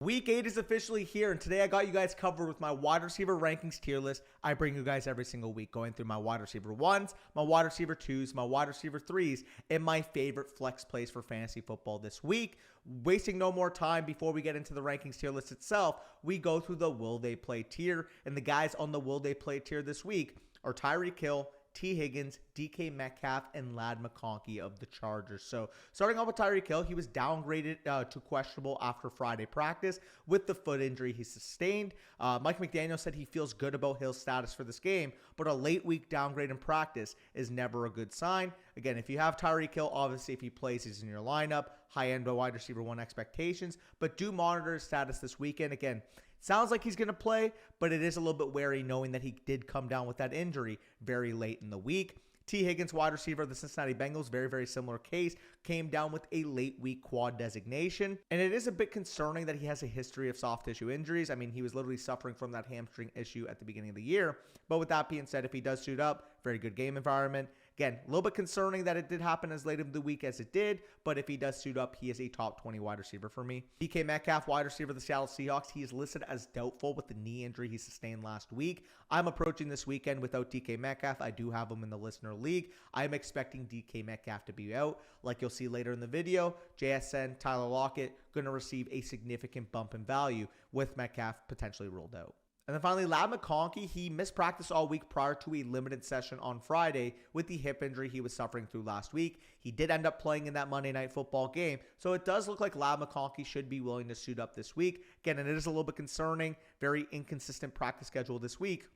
Week 8 is officially here, and today I got you guys covered with my wide receiver rankings tier list. I bring you guys every single week, going through my wide receiver 1s, my wide receiver 2s, my wide receiver 3s, and my favorite flex plays for fantasy football this week. Wasting no more time before we get into the rankings tier list itself, we go through the will they play tier, and the guys on the will they play tier this week are Tyreek Hill, T. Higgins, DK Metcalf, and Ladd McConkey of the Chargers. So starting off with Tyreek Hill, he was downgraded to questionable after Friday practice with the foot injury he sustained. Mike McDaniel said he feels good about Hill's status for this game, but a late week downgrade in practice is never a good sign. Again, if you have Tyreek Hill, obviously if he plays, he's in your lineup. High-end wide receiver 1 expectations, but do monitor his status this weekend. Again, sounds like he's going to play, but it is a little bit wary knowing that he did come down with that injury very late in the week. T. Higgins, wide receiver of the Cincinnati Bengals, very similar case, came down with a late week quad designation. And it is a bit concerning that he has a history of soft tissue injuries. I mean, he was literally suffering from that hamstring issue at the beginning of the year. But with that being said, if he does suit up, very good game environment. Again, a little bit concerning that it did happen as late in the week as it did, but if he does suit up, he is a top 20 wide receiver for me. DK Metcalf, wide receiver of the Seattle Seahawks, he is listed as doubtful with the knee injury he sustained last week. I'm approaching this weekend without DK Metcalf. I do have him in the listener league. I'm expecting DK Metcalf to be out. Like you'll see later in the video, JSN, Tyler Lockett, going to receive a significant bump in value with Metcalf potentially ruled out. And then finally, Ladd McConkey, he missed practice all week prior to a limited session on Friday with the hip injury he was suffering through last week. He did end up playing in that Monday Night Football game, so it does look like Ladd McConkey should be willing to suit up this week. Again, and it is a little bit concerning, very inconsistent practice schedule this week.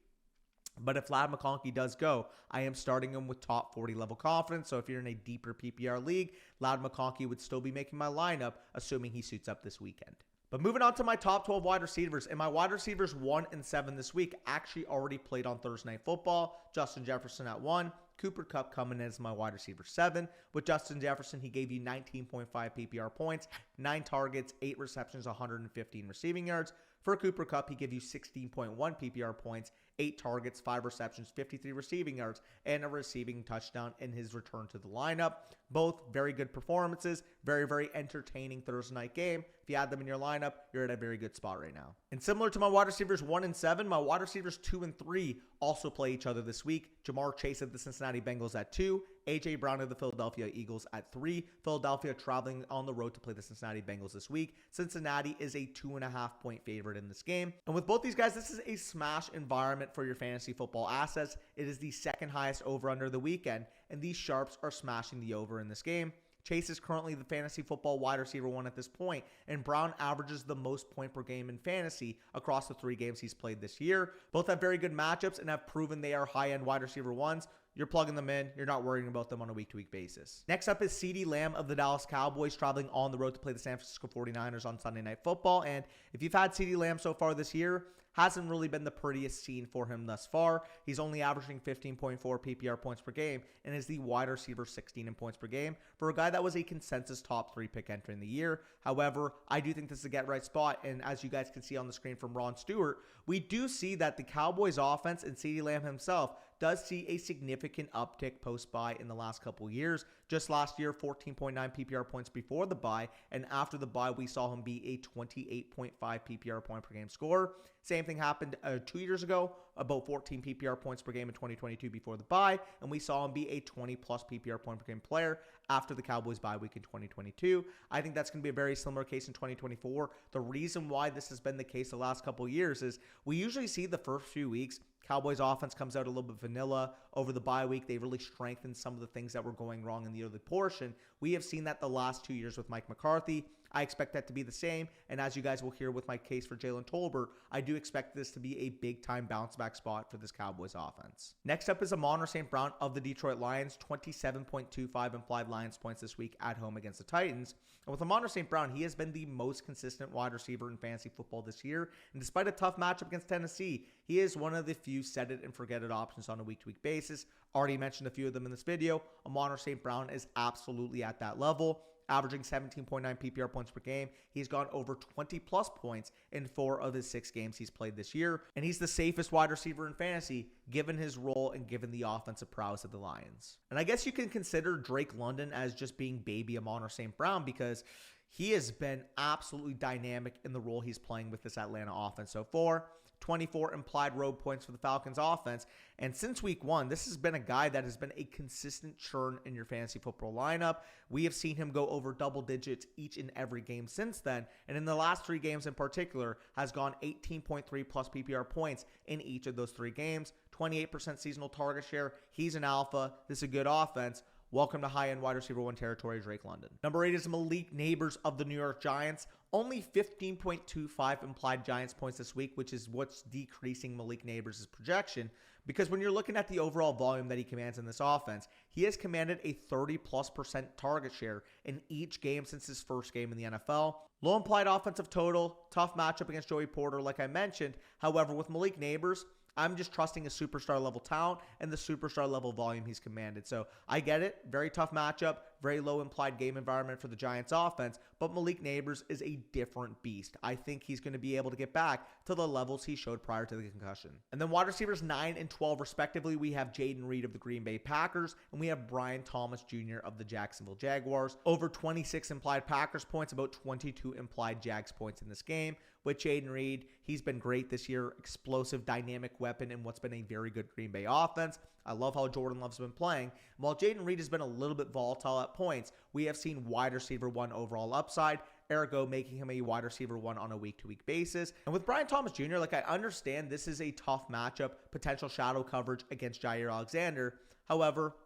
But if Ladd McConkey does go, I am starting him with top 40 level confidence. So if you're in a deeper PPR league, Ladd McConkey would still be making my lineup, assuming he suits up this weekend. But moving on to my top 12 wide receivers, and my wide receivers 1 and 7 this week actually already played on Thursday Night Football. Justin Jefferson at 1, Cooper Kupp coming in as my wide receiver 7. With Justin Jefferson, he gave you 19.5 PPR points, 9 targets, 8 receptions, 115 receiving yards. For Cooper Kupp, he gave you 16.1 PPR points, 8 targets, 5 receptions, 53 receiving yards, and a receiving touchdown in his return to the lineup. Both very good performances, very entertaining Thursday night game. If you add them in your lineup, you're at a very good spot right now. And similar to my wide receivers 1 and 7, my wide receivers 2 and 3 also play each other this week. Jamar Chase of the Cincinnati Bengals at 2, A.J. Brown of the Philadelphia Eagles at 3. Philadelphia traveling on the road to play the Cincinnati Bengals this week. Cincinnati is a 2.5 point favorite in this game. And with both these guys, this is a smash environment for your fantasy football assets. It is the second highest over under the weekend, and these sharps are smashing the over in this game. Chase is currently the fantasy football wide receiver 1 at this point, and Brown averages the most point per game in fantasy across the 3 games he's played this year. Both have very good matchups and have proven they are high-end wide receiver 1s. You're plugging them in. You're not worrying about them on a week-to-week basis. Next up is CeeDee Lamb of the Dallas Cowboys traveling on the road to play the San Francisco 49ers on Sunday Night Football. And if you've had CeeDee Lamb so far this year, hasn't really been the prettiest scene for him thus far. He's only averaging 15.4 PPR points per game and is the wide receiver 16 in points per game for a guy that was a consensus top 3 pick entering the year. However, I do think this is a get right spot, and as you guys can see on the screen from Ron Stewart, we do see that the Cowboys offense and CeeDee Lamb himself does see a significant uptick post-bye in the last couple years. Just last year, 14.9 PPR points before the bye, and after the bye, we saw him be a 28.5 PPR point per game scorer. Same thing happened 2 years ago, about 14 PPR points per game in 2022 before the bye, and we saw him be a 20-plus PPR point per game player after the Cowboys bye week in 2022. I think that's going to be a very similar case in 2024. The reason why this has been the case the last couple of years is we usually see the first few weeks, Cowboys offense comes out a little bit vanilla. Over the bye week, they really strengthened some of the things that were going wrong in the early portion. We have seen that the last 2 years with Mike McCarthy. I expect that to be the same, and as you guys will hear with my case for Jalen Tolbert, I do expect this to be a big-time bounce-back spot for this Cowboys offense. Next up is Amon-Ra St. Brown of the Detroit Lions, 27.25 implied Lions points this week at home against the Titans. And with Amon-Ra St. Brown, he has been the most consistent wide receiver in fantasy football this year, and despite a tough matchup against Tennessee, he is one of the few set-it-and-forget-it options on a week-to-week basis. Already mentioned a few of them in this video. Amon-Ra St. Brown is absolutely at that level. averaging 17.9 PPR points per game. He's gone over 20 plus points in 4 of his 6 games he's played this year. And he's the safest wide receiver in fantasy, given his role and given the offensive prowess of the Lions. And I guess you can consider Drake London as just being baby Amon-Ra St. Brown, because He has been absolutely dynamic in the role he's playing with this Atlanta offense so far. 24 implied road points for the Falcons offense. And since week one, this has been a guy that has been a consistent churn in your fantasy football lineup. We have seen him go over double digits each and every game since then. And in the last 3 games in particular, has gone 18.3 plus PPR points in each of those 3 games. 28% seasonal target share. He's an alpha. This is a good offense. Welcome to high-end wide receiver 1 territory, Drake London. Number 8 is Malik Neighbors of the New York Giants. Only 15.25 implied Giants points this week, which is what's decreasing Malik Neighbors' projection. Because when you're looking at the overall volume that he commands in this offense, he has commanded a 30+% target share in each game since his first game in the NFL. Low implied offensive total, tough matchup against Joey Porter, like I mentioned. However, with Malik Neighbors, I'm just trusting his superstar level talent and the superstar level volume he's commanded. So I get it. Very tough matchup. Very low implied game environment for the Giants offense. But Malik Neighbors is a different beast. I think he's going to be able to get back to the levels he showed prior to the concussion. And then wide receivers 9 and 12 respectively, we have Jaden Reed of the Green Bay Packers and we have Brian Thomas Jr. of the Jacksonville Jaguars. Over 26 implied Packers points, about 22 implied Jags points in this game. With Jaden Reed, he's been great this year. Explosive, dynamic weapon in what's been a very good Green Bay offense. I love how Jordan Love's been playing. While Jaden Reed has been a little bit volatile at points, we have seen wide receiver 1 overall upside, ergo making him a wide receiver 1 on a week-to-week basis. And with Brian Thomas Jr., I understand this is a tough matchup, potential shadow coverage against Jair Alexander. However,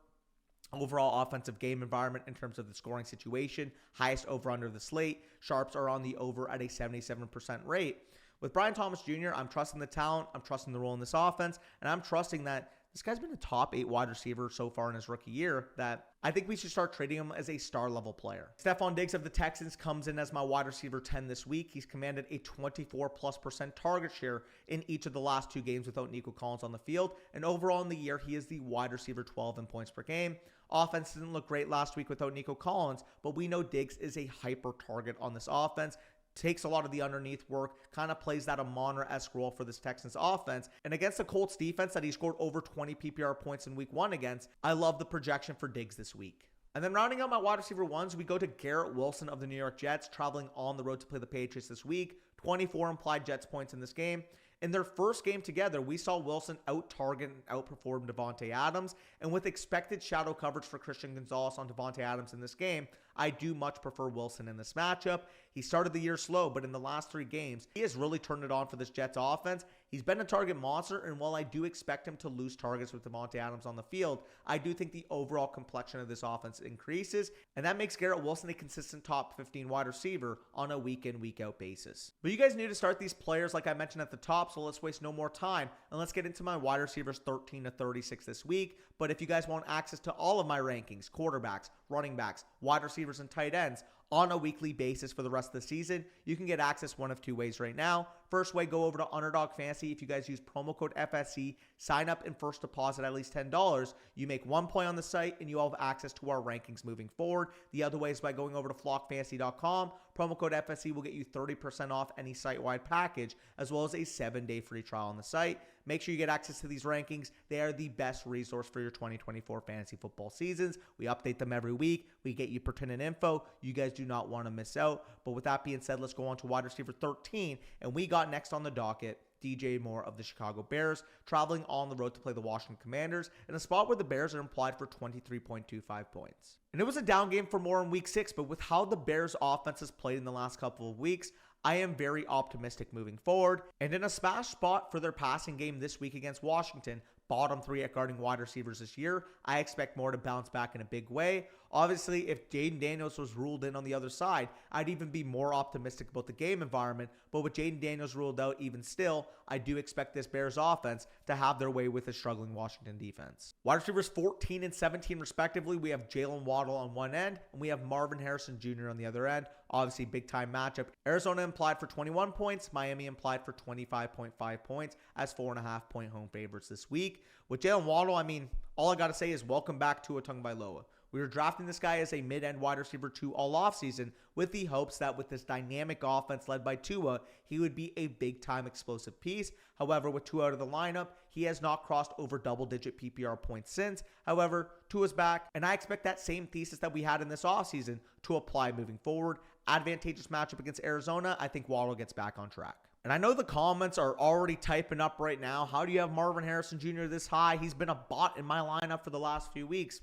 overall offensive game environment in terms of the scoring situation, highest over-under of the slate. Sharps are on the over at a 77% rate. With Brian Thomas Jr., I'm trusting the talent, I'm trusting the role in this offense, and I'm trusting that this guy's been a top 8 wide receiver so far in his rookie year that I think we should start treating him as a star-level player. Stephon Diggs of the Texans comes in as my wide receiver 10 this week. He's commanded a 24+% target share in each of the last 2 games without Nico Collins on the field. And overall in the year, he is the wide receiver 12 in points per game. Offense didn't look great last week without Nico Collins, but we know Diggs is a hyper target on this offense. Takes a lot of the underneath work, kind of plays that Amon-Ra-esque role for this Texans offense. And against the Colts defense that he scored over 20 PPR points in week 1 against, I love the projection for Diggs this week. And then rounding out my wide receiver 1s, we go to Garrett Wilson of the New York Jets, traveling on the road to play the Patriots this week. 24 implied Jets points in this game. In their first game together, we saw Wilson out-target and outperform Davante Adams. And with expected shadow coverage for Christian Gonzalez on Davante Adams in this game, I do much prefer Wilson in this matchup. He started the year slow, but in the last 3 games, he has really turned it on for this Jets offense. He's been a target monster, and while I do expect him to lose targets with Davante Adams on the field, I do think the overall complexion of this offense increases, and that makes Garrett Wilson a consistent top 15 wide receiver on a week-in, week-out basis. But you guys need to start these players like I mentioned at the top, so let's waste no more time, and let's get into my wide receivers 13 to 36 this week. But if you guys want access to all of my rankings, quarterbacks, running backs, wide receivers, and tight ends on a weekly basis for the rest of the season, you can get access one of 2 ways right now. First way, go over to Underdog Fantasy. If you guys use promo code FSC, sign up and first deposit at least $10. You make 1 play on the site and you have access to our rankings moving forward. The other way is by going over to flockfantasy.com. Promo code FSC will get you 30% off any site-wide package, as well as a 7-day free trial on the site. Make sure you get access to these rankings. They are the best resource for your 2024 fantasy football seasons. We update them every week. We get you pertinent info. You guys do not want to miss out. But with that being said, let's go on to wide receiver 13. And we got next on the docket DJ Moore of the Chicago Bears, traveling on the road to play the Washington Commanders in a spot where the Bears are implied for 23.25 points. And it was a down game for Moore in week 6, but with how the Bears offense has played in the last couple of weeks, I am very optimistic moving forward. And in a smash spot for their passing game this week against Washington, bottom 3 at guarding wide receivers this year, I expect Moore to bounce back in a big way. Obviously, if Jaden Daniels was ruled in on the other side, I'd even be more optimistic about the game environment. But with Jaden Daniels ruled out even still, I do expect this Bears offense to have their way with a struggling Washington defense. Wide receivers 14 and 17 respectively, we have Jalen Waddle on one end, and we have Marvin Harrison Jr. on the other end. Obviously, big-time matchup. Arizona implied for 21 points. Miami implied for 25.5 points as 4.5-point home favorites this week. With Jalen Waddle, I mean, all I got to say is welcome back to Tagovailoa. We were drafting this guy as a mid-end wide receiver 2 all offseason with the hopes that with this dynamic offense led by Tua, he would be a big-time explosive piece. However, with Tua out of the lineup, he has not crossed over double-digit PPR points since. However, Tua's back, and I expect that same thesis that we had in this offseason to apply moving forward. advantageous matchup against Arizona, I think Waddle gets back on track. And I know the comments are already typing up right now. How do you have Marvin Harrison Jr. this high? He's been a bot in my lineup for the last few weeks.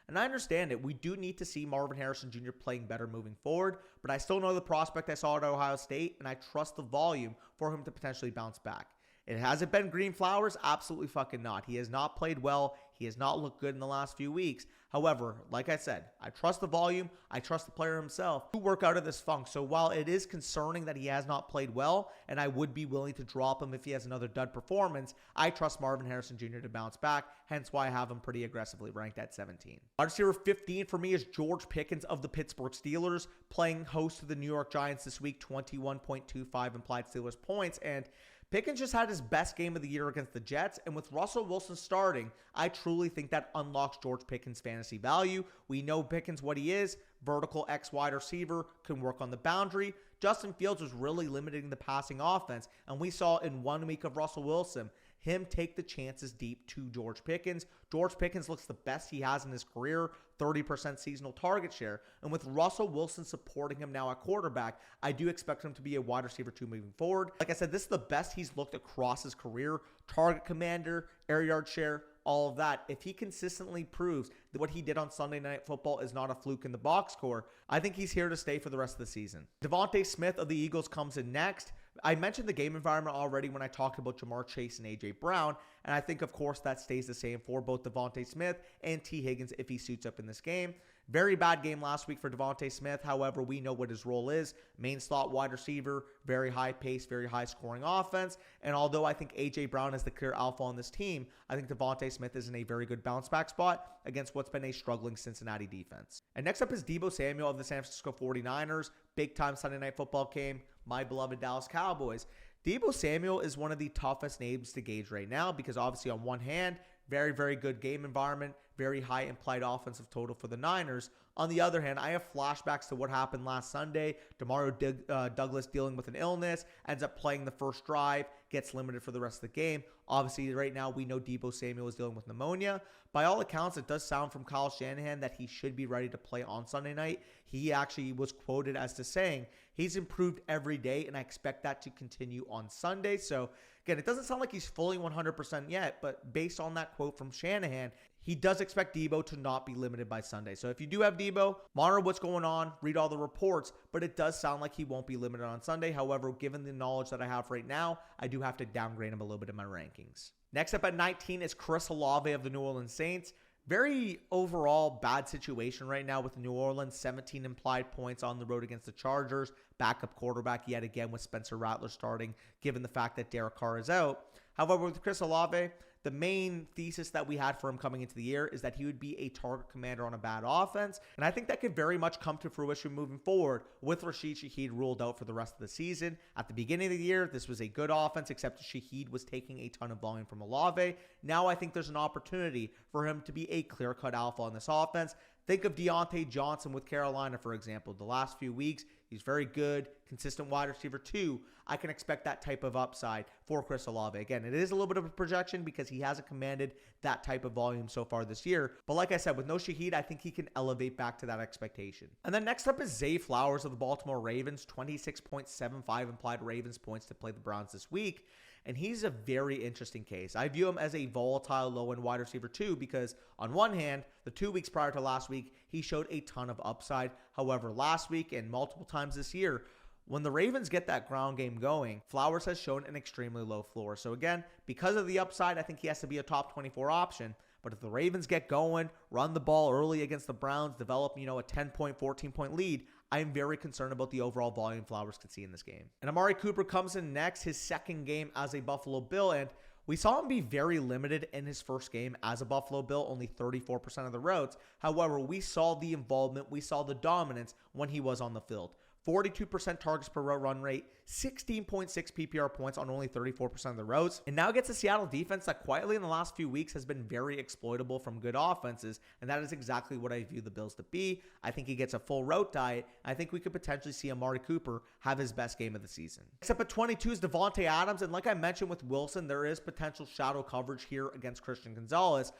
And I understand it. We do need to see Marvin Harrison Jr. playing better moving forward, but I still know the prospect I saw at Ohio State, and I trust the volume for him to potentially bounce back. It hasn't been green flowers? Absolutely fucking not. He has not played well. He has not looked good in the last few weeks. However, like I said, I trust the volume. I trust the player himself to work out of this funk. So while it is concerning that he has not played well, and I would be willing to drop him if he has another dud performance, I trust Marvin Harrison Jr. to bounce back, hence why I have him pretty aggressively ranked at 17. Wide receiver 15 for me is George Pickens of the Pittsburgh Steelers, playing host to the New York Giants this week, 21.25 implied Steelers points, and Pickens just had his best game of the year against the Jets, and with Russell Wilson starting, I truly think that unlocks George Pickens' fantasy value. We know Pickens what he is, vertical X wide receiver, can work on the boundary. Justin Fields was really limiting the passing offense, and we saw in 1 week of Russell Wilson, him take the chances deep to George Pickens. George Pickens looks the best he has in his career, 30% seasonal target share. And with Russell Wilson supporting him now at quarterback, I do expect him to be a wide receiver 2 moving forward. Like I said, this is the best he's looked across his career. Target commander, air yard share, all of that. If he consistently proves that what he did on Sunday Night Football is not a fluke in the box score, I think he's here to stay for the rest of the season. Devontae Smith of the Eagles comes in next. I mentioned the game environment already when I talked about Jamar Chase and A.J. Brown, and I think, of course, that stays the same for both Devontae Smith and T. Higgins if he suits up in this game. Very bad game last week for Devontae Smith. However, we know what his role is. Main slot wide receiver, very high pace, very high scoring offense. And although I think A.J. Brown is the clear alpha on this team, I think Devontae Smith is in a very good bounce back spot against what's been a struggling Cincinnati defense. And next up is Deebo Samuel of the San Francisco 49ers. Big time Sunday Night Football game. My beloved Dallas Cowboys. Deebo Samuel is one of the toughest names to gauge right now because obviously on one hand, very, very good game environment, very high implied offensive total for the Niners. On the other hand, I have flashbacks to what happened last Sunday. Demario Douglas dealing with an illness, ends up playing the first drive, gets limited for the rest of the game. Obviously, right now, we know Deebo Samuel is dealing with pneumonia. By all accounts, it does sound from Kyle Shanahan that he should be ready to play on Sunday night. He actually was quoted as to saying, he's improved every day, and I expect that to continue on Sunday. So, again, it doesn't sound like he's fully 100% yet, but based on that quote from Shanahan, he does expect Deebo to not be limited by Sunday. So if you do have Deebo, monitor what's going on, read all the reports, but it does sound like he won't be limited on Sunday. However, given the knowledge that I have right now, I do have to downgrade him a little bit in my rankings. Next up at 19 is Chris Olave of the New Orleans Saints. Very overall bad situation right now with New Orleans. 17 implied points on the road against the Chargers. Backup quarterback yet again with Spencer Rattler starting, given the fact that Derek Carr is out. However, with Chris Olave, the main thesis that we had for him coming into the year is that he would be a target commander on a bad offense. And I think that could very much come to fruition moving forward with Rashid Shaheed ruled out for the rest of the season. At the beginning of the year, this was a good offense, except Shaheed was taking a ton of volume from Olave. Now I think there's an opportunity for him to be a clear-cut alpha on this offense. Think of Deontay Johnson with Carolina, for example. The last few weeks, he's very good, consistent wide receiver 2. I can expect that type of upside for Chris Olave. Again, it is a little bit of a projection because he hasn't commanded that type of volume so far this year. But like I said, with no Shaheed, I think he can elevate back to that expectation. And then next up is Zay Flowers of the Baltimore Ravens, 26.75 implied Ravens points to play the Browns this week. And he's a very interesting case. I view him as a volatile low-end wide receiver too because on one hand, the 2 weeks prior to last week, he showed a ton of upside. However, last week and multiple times this year, when the Ravens get that ground game going, Flowers has shown an extremely low floor. So again, because of the upside, I think he has to be a top 24 option. But if the Ravens get going, run the ball early against the Browns, develop, a 10-point, 14-point lead, I am very concerned about the overall volume Flowers could see in this game. And Amari Cooper comes in next, his second game as a Buffalo Bill, and we saw him be very limited in his first game as a Buffalo Bill, only 34% of the routes. However, we saw the involvement, we saw the dominance when he was on the field. 42% targets per route run rate, 16.6 PPR points on only 34% of the routes, and now gets a Seattle defense that quietly in the last few weeks has been very exploitable from good offenses, and that is exactly what I view the Bills to be. I think he gets a full route diet. I think we could potentially see Amari Cooper have his best game of the season. Except at 22 is Devontae Adams, and like I mentioned with Wilson, there is potential shadow coverage here against Christian Gonzalez.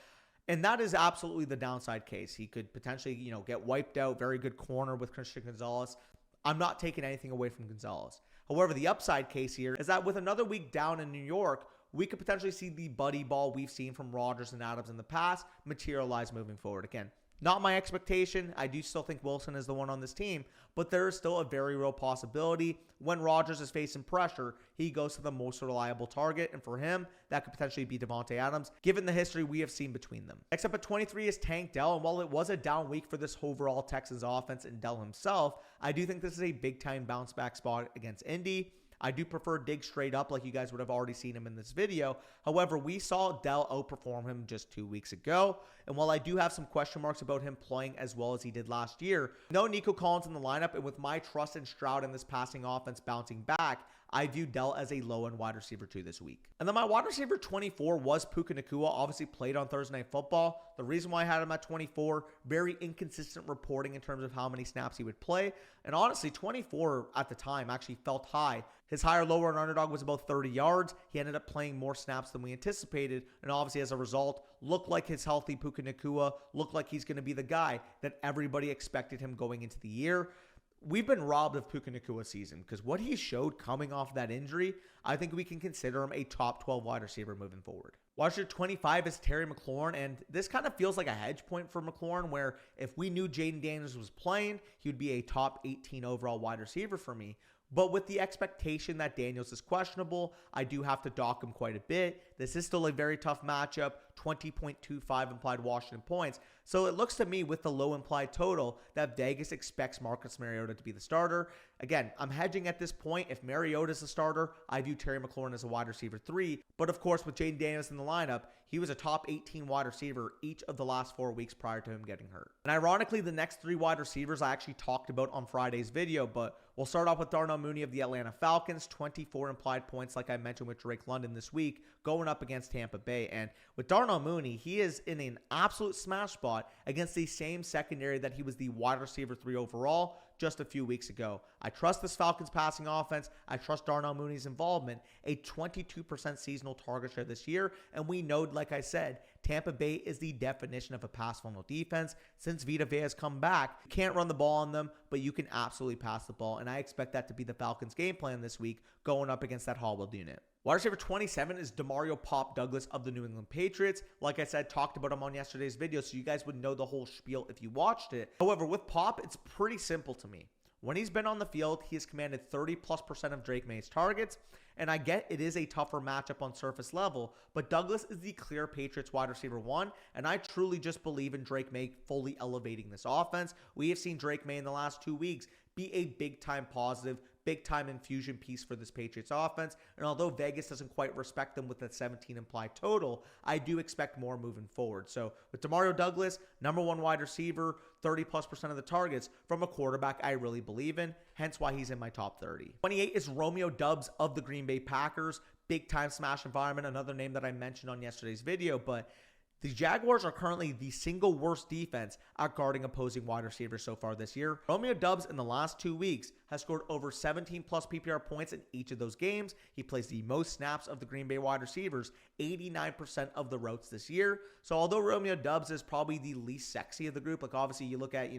And that is absolutely the downside case. He could potentially, get wiped out. Very good corner with Christian Gonzalez. I'm not taking anything away from Gonzalez. However, the upside case here is that with another week down in New York, we could potentially see the buddy ball we've seen from Rodgers and Adams in the past materialize moving forward. Again, not my expectation. I do still think Wilson is the one on this team, but there is still a very real possibility when Rodgers is facing pressure, he goes to the most reliable target, and for him, that could potentially be Davante Adams, given the history we have seen between them. Next up at 23 is Tank Dell, and while it was a down week for this overall Texans offense and Dell himself, I do think this is a big-time bounce-back spot against Indy. I do prefer Diggs straight up like you guys would have already seen him in this video. However, we saw Dell outperform him just 2 weeks ago. And while I do have some question marks about him playing as well as he did last year, no Nico Collins in the lineup, and with my trust in Stroud in this passing offense bouncing back, I view Dell as a low-end wide receiver 2 this week. And then my wide receiver 24 was Puka Nacua, obviously played on Thursday Night Football. The reason why I had him at 24, very inconsistent reporting in terms of how many snaps he would play. And honestly, 24 at the time actually felt high. His higher lower and underdog was about 30 yards. He ended up playing more snaps than we anticipated. And obviously, as a result, looked like his healthy Puka Nacua, looked like he's going to be the guy that everybody expected him going into the year. We've been robbed of Puka Nacua's season because what he showed coming off that injury, I think we can consider him a top 12 wide receiver moving forward. Wide receiver 25 is Terry McLaurin, and this kind of feels like a hedge point for McLaurin where if we knew Jaden Daniels was playing, he would be a top 18 overall wide receiver for me. But with the expectation that Daniels is questionable, I do have to dock him quite a bit. This is still a very tough matchup, 20.25 implied Washington points. So it looks to me with the low implied total that Vegas expects Marcus Mariota to be the starter. Again, I'm hedging at this point. If Mariota is the starter, I view Terry McLaurin as a wide receiver 3. But of course, with Jaden Daniels in the lineup, he was a top 18 wide receiver each of the last 4 weeks prior to him getting hurt. And ironically, the next 3 wide receivers I actually talked about on Friday's video, but we'll start off with Darnell Mooney of the Atlanta Falcons, 24 implied points like I mentioned with Drake London this week, going up against Tampa Bay. And with Darnell Mooney, he is in an absolute smash spot against the same secondary that he was the wide receiver 3 overall just a few weeks ago. I trust this Falcons passing offense. I trust Darnell Mooney's involvement. A 22% seasonal target share this year. And we know, like I said, Tampa Bay is the definition of a pass-funnel defense. Since Vita Vea has come back, you can't run the ball on them, but you can absolutely pass the ball. And I expect that to be the Falcons' game plan this week going up against that Hallwell unit. Wide receiver 27 is Demario Pop Douglas of the New England Patriots. Like I said, talked about him on yesterday's video, so you guys would know the whole spiel if you watched it. However, with Pop, it's pretty simple to me. When he's been on the field, he has commanded 30+% of Drake May's targets. And I get it is a tougher matchup on surface level, but Douglas is the clear Patriots wide receiver 1, and I truly just believe in Drake May fully elevating this offense. We have seen Drake May in the last 2 weeks be a big-time positive, big-time infusion piece for this Patriots offense. And although Vegas doesn't quite respect them with that 17 implied total, I do expect more moving forward. So with Demario Douglas, number 1 wide receiver, 30+% of the targets from a quarterback I really believe in, hence why he's in my top 30. 28 is Romeo Doubs of the Green Bay Packers. Big-time smash environment, another name that I mentioned on yesterday's video, but the Jaguars are currently the single worst defense at guarding opposing wide receivers so far this year. Romeo Doubs in the last 2 weeks has scored over 17+ PPR points in each of those games. He plays the most snaps of the Green Bay wide receivers, 89% of the routes this year. So although Romeo Doubs is probably the least sexy of the group, like obviously you look at,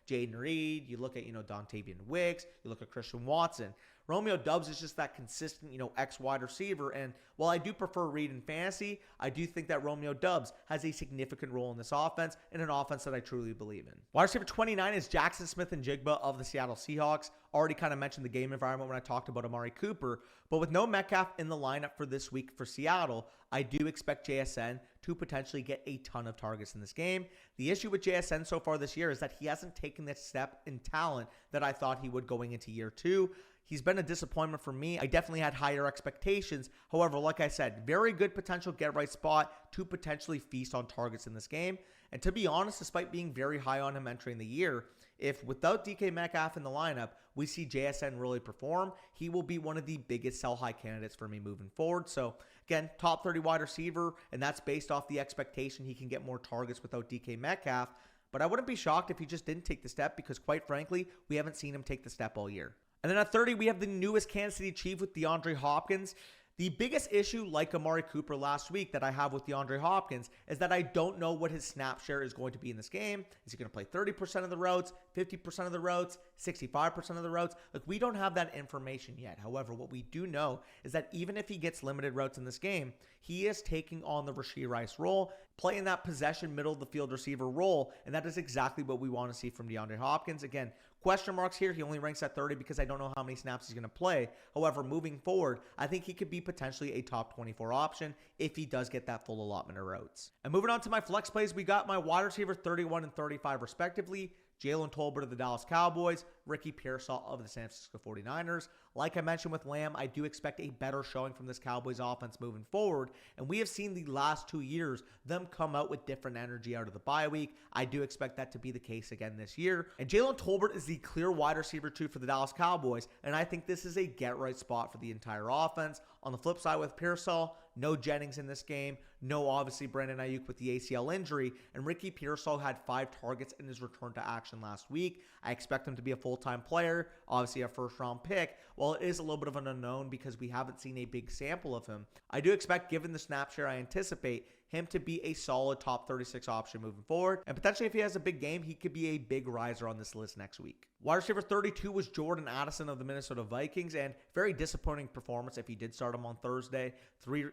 Jaden Reed, you look at, Dontavian Wicks, you look at Christian Watson. Romeo Doubs is just that consistent, X wide receiver. And while I do prefer Reed in fantasy, I do think that Romeo Doubs has a significant role in this offense and an offense that I truly believe in. Wide receiver 29 is Jackson Smith-Njigba of the Seattle Seahawks. Already kind of mentioned the game environment when I talked about Amari Cooper, but with no Metcalf in the lineup for this week for Seattle, I do expect JSN to potentially get a ton of targets in this game. The issue with JSN so far this year is that he hasn't taken the step in talent that I thought he would going into year 2. He's been a disappointment for me. I definitely had higher expectations. However, like I said, very good potential get-right spot to potentially feast on targets in this game. And to be honest, despite being very high on him entering the year, if without DK Metcalf in the lineup, we see JSN really perform, he will be one of the biggest sell-high candidates for me moving forward. So again, top 30 wide receiver, and that's based off the expectation he can get more targets without DK Metcalf. But I wouldn't be shocked if he just didn't take the step because quite frankly, we haven't seen him take the step all year. And then at 30, we have the newest Kansas City Chief with DeAndre Hopkins. The biggest issue, like Amari Cooper last week, that I have with DeAndre Hopkins is that I don't know what his snap share is going to be in this game. Is he going to play 30% of the routes, 50% of the routes, 65% of the routes? Like, we don't have that information yet. However, what we do know is that even if he gets limited routes in this game, he is taking on the Rashee Rice role, playing that possession middle of the field receiver role, and that is exactly what we want to see from DeAndre Hopkins. Again, question marks here. He only ranks at 30 because I don't know how many snaps he's going to play. However, moving forward, I think he could be potentially a top 24 option if he does get that full allotment of routes. And moving on to my flex plays, we got my wide receiver 31 and 35 respectively. Jalen Tolbert of the Dallas Cowboys, Ricky Pearsall of the San Francisco 49ers. Like I mentioned with Lamb, I do expect a better showing from this Cowboys offense moving forward. And we have seen the last 2 years them come out with different energy out of the bye week. I do expect that to be the case again this year. And Jalen Tolbert is the clear wide receiver 2 for the Dallas Cowboys. And I think this is a get-right spot for the entire offense. On the flip side with Pearsall, no Jennings in this game. No, obviously, Brandon Ayuk with the ACL injury. And Ricky Pearsall had 5 targets in his return to action last week. I expect him to be a full-time player, obviously a first-round pick. While it is a little bit of an unknown because we haven't seen a big sample of him, I do expect, given the snap share I anticipate, him to be a solid top 36 option moving forward. And potentially if he has a big game, he could be a big riser on this list next week. Wide receiver 32 was Jordan Addison of the Minnesota Vikings, and very disappointing performance if he did start him on Thursday. Three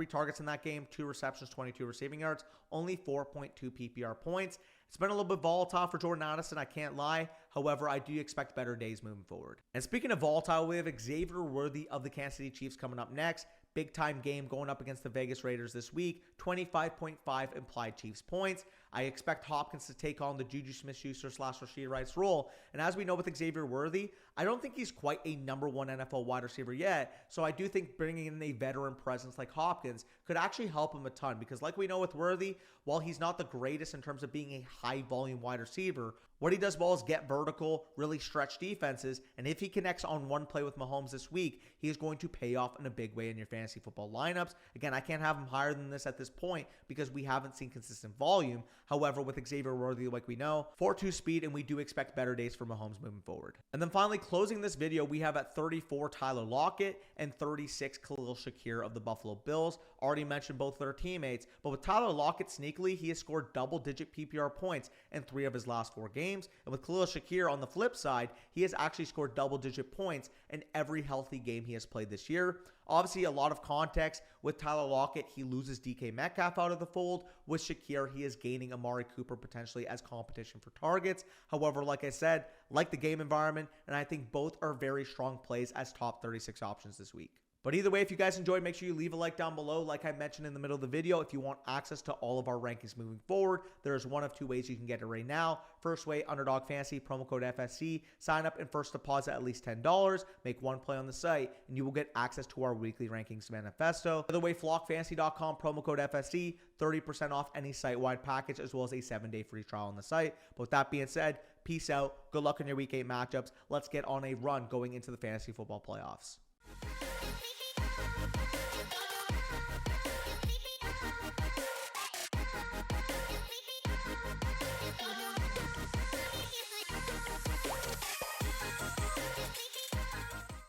targets in that game, 2 receptions, 22 receiving yards, only 4.2 PPR points. It's been a little bit volatile for Jordan Addison, I can't lie. However, I do expect better days moving forward. And speaking of volatile, we have Xavier Worthy of the Kansas City Chiefs coming up next. Big time game going up against the Vegas Raiders this week. 25.5 implied Chiefs points. I expect Hopkins to take on the Juju Smith-Schuster / Rashee Rice role. And as we know with Xavier Worthy, I don't think he's quite a number 1 NFL wide receiver yet. So I do think bringing in a veteran presence like Hopkins could actually help him a ton. Because like we know with Worthy, while he's not the greatest in terms of being a high volume wide receiver, what he does well is get vertical, really stretch defenses, and if he connects on one play with Mahomes this week, he is going to pay off in a big way in your fantasy football lineups. Again, I can't have him higher than this at this point because we haven't seen consistent volume. However, with Xavier Worthy, like we know, 4.2 speed, and we do expect better days for Mahomes moving forward. And then finally, closing this video, we have at 34 Tyler Lockett and 36 Khalil Shakir of the Buffalo Bills. Already mentioned both of their teammates, but with Tyler Lockett sneakily, he has scored double-digit PPR points in 3 of his last 4 games. And with Khalil Shakir on the flip side, he has actually scored double-digit points in every healthy game he has played this year. Obviously, a lot of context. With Tyler Lockett, he loses DK Metcalf out of the fold. With Shakir, he is gaining Amari Cooper potentially as competition for targets. However, like I said, like the game environment, and I think both are very strong plays as top 36 options this week. But either way, if you guys enjoyed, make sure you leave a like down below. Like I mentioned in the middle of the video, if you want access to all of our rankings moving forward, there's one of 2 ways you can get it right now. First way, Underdog Fantasy, promo code FSC. Sign up and first deposit at least $10. Make 1 play on the site, and you will get access to our weekly rankings manifesto. Other way, flockfantasy.com, promo code FSC, 30% off any site-wide package, as well as a 7-day free trial on the site. But with that being said, peace out. Good luck on your Week 8 matchups. Let's get on a run going into the fantasy football playoffs.